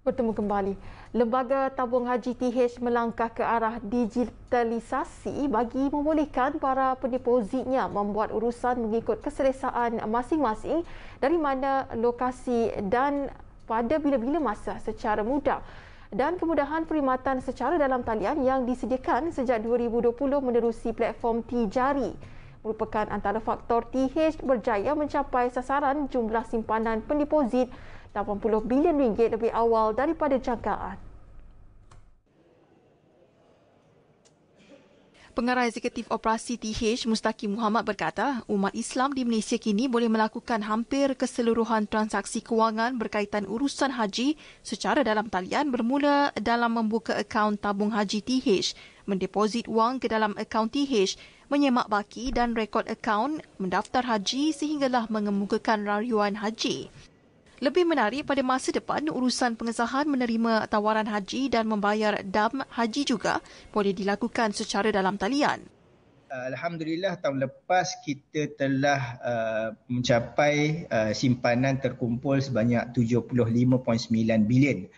Bertemu kembali. Lembaga Tabung Haji TH melangkah ke arah digitalisasi bagi membolehkan para pendepositnya membuat urusan mengikut keselesaan masing-masing dari mana lokasi dan pada bila-bila masa secara mudah. Dan kemudahan perkhidmatan secara dalam talian yang disediakan sejak 2020 menerusi platform Tijari merupakan antara faktor TH berjaya mencapai sasaran jumlah simpanan pendeposit RM80 bilion lebih awal daripada jangkaan. Pengarah Eksekutif Operasi TH Mustaqim Muhammad berkata, umat Islam di Malaysia kini boleh melakukan hampir keseluruhan transaksi kewangan berkaitan urusan haji secara dalam talian bermula dalam membuka akaun tabung haji TH, mendeposit wang ke dalam akaun TH, menyemak baki dan rekod akaun, mendaftar haji sehinggalah mengemukakan rayuan haji. Lebih menarik, pada masa depan, urusan pengesahan menerima tawaran haji dan membayar dam haji juga boleh dilakukan secara dalam talian. Alhamdulillah, tahun lepas kita telah mencapai simpanan terkumpul sebanyak 75.9 bilion.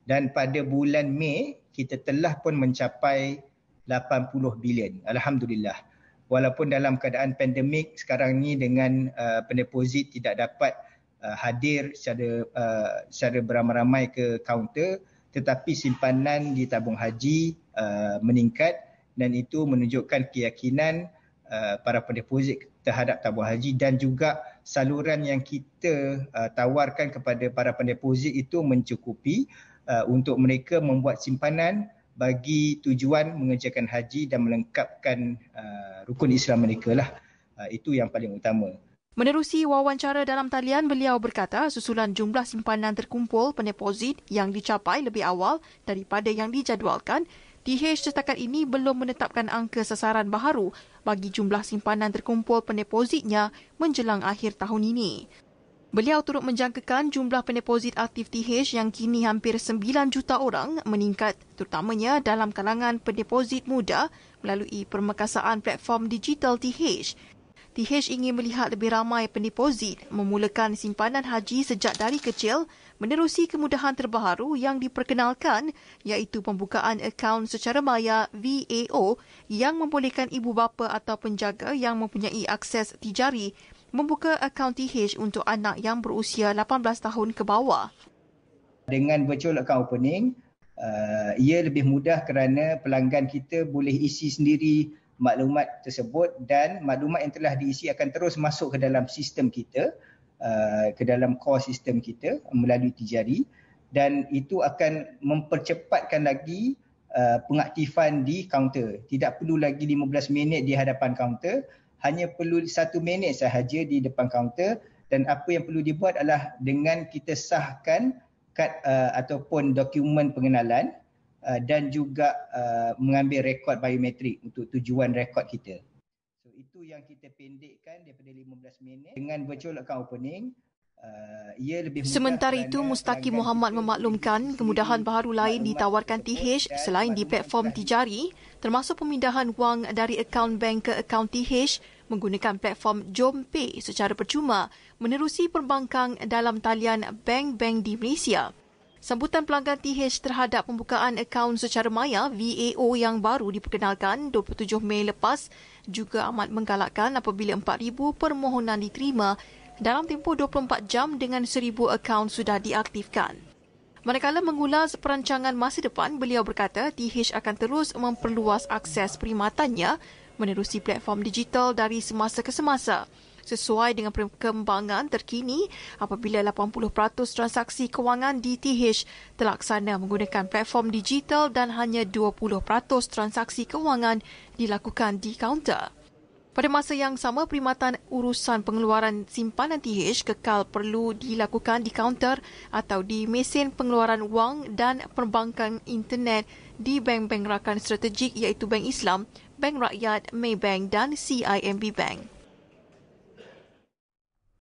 Dan pada bulan Mei, kita telah pun mencapai 80 bilion. Alhamdulillah. Walaupun dalam keadaan pandemik sekarang ni dengan pendeposit tidak dapat hadir secara beramai-ramai ke kaunter, tetapi simpanan di tabung haji meningkat dan itu menunjukkan keyakinan para pendeposit terhadap tabung haji dan juga saluran yang kita tawarkan kepada para pendeposit itu mencukupi untuk mereka membuat simpanan bagi tujuan mengerjakan haji dan melengkapkan rukun Islam mereka lah. Itu yang paling utama. Menerusi wawancara dalam talian, beliau berkata susulan jumlah simpanan terkumpul pendeposit yang dicapai lebih awal daripada yang dijadualkan, TH setakat ini belum menetapkan angka sasaran baharu bagi jumlah simpanan terkumpul pendepositnya menjelang akhir tahun ini. Beliau turut menjangkakan jumlah pendeposit aktif TH yang kini hampir 9 juta orang meningkat terutamanya dalam kalangan pendeposit muda melalui permekasaan platform digital TH. TH ingin melihat lebih ramai pendeposit memulakan simpanan haji sejak dari kecil menerusi kemudahan terbaru yang diperkenalkan iaitu pembukaan akaun secara maya VAO yang membolehkan ibu bapa atau penjaga yang mempunyai akses tijari membuka akaun TH untuk anak yang berusia 18 tahun ke bawah. Dengan virtual account opening, ia lebih mudah kerana pelanggan kita boleh isi sendiri maklumat tersebut dan maklumat yang telah diisi akan terus masuk ke dalam sistem kita, ke dalam core sistem kita melalui Tijari dan itu akan mempercepatkan lagi pengaktifan di kaunter. Tidak perlu lagi 15 minit di hadapan kaunter, hanya perlu 1 minit sahaja di depan kaunter dan apa yang perlu dibuat adalah dengan kita sahkan kad ataupun dokumen pengenalan dan juga mengambil rekod biometrik untuk tujuan rekod kita. So itu yang kita pendekkan daripada 15 minit dengan virtual account opening. Ia lebih mudah. Sementara itu, Mustaqim Muhammad memaklumkan kemudahan baharu lain ditawarkan TH selain di platform Tijari, termasuk pemindahan wang dari akaun bank ke akaun TH menggunakan platform JomPay secara percuma menerusi perbankan dalam talian bank-bank di Malaysia. Sambutan pelanggan TH terhadap pembukaan akaun secara maya VAO yang baru diperkenalkan 27 Mei lepas juga amat menggalakkan apabila 4,000 permohonan diterima dalam tempoh 24 jam dengan 1,000 akaun sudah diaktifkan. Manakala mengulas perancangan masa depan, beliau berkata TH akan terus memperluas akses perkhidmatannya menerusi platform digital dari semasa ke semasa sesuai dengan perkembangan terkini apabila 80% transaksi kewangan di TH terlaksana menggunakan platform digital dan hanya 20% transaksi kewangan dilakukan di kaunter. Pada masa yang sama, perkhidmatan urusan pengeluaran simpanan TH kekal perlu dilakukan di kaunter atau di mesin pengeluaran wang dan perbankan internet di bank-bank rakan strategik iaitu Bank Islam, Bank Rakyat, Maybank dan CIMB Bank.